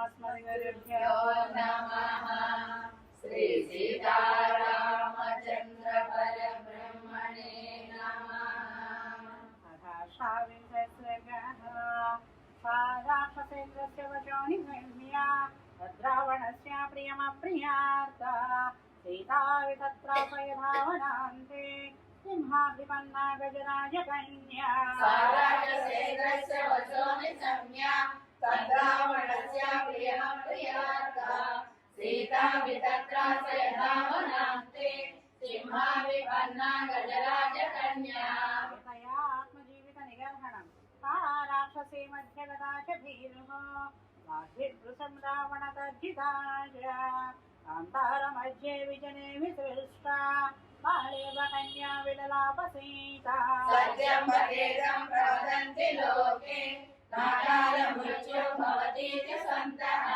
अस्मद्गुरुभ्यो नमः। श्री सीतारामचन्द्र परब्रह्मणे नमः। अथाशाविंशतिसर्गः। राक्षसेन्द्रस्य वचो निगम्य तद्रावणस्य प्रियमप्रियार्ता सीता वितत्रापयधावनान्ते सिंहाभिपन्ना गजराजकन्या। राक्षसेन्द्रस्य वचो निगम्य तद्रावणस्य प्रियमप्रियार्ता सीता वितत्रापयधावनान्ते सिंहाभिपन्ना गजराजकन्या। आत्मजीवित निगर्हणम् राक्षसे मध्यगता च भीरुः वाग्भिर्वृशं रावण तर्जिताय कान्तारमध्ये विजने विसृष्टा बालेव कन्या विललापसीता। सत्यं वदेदं प्रवदन्ति लोके नाकालमृत्युर्भवतीति सन्तः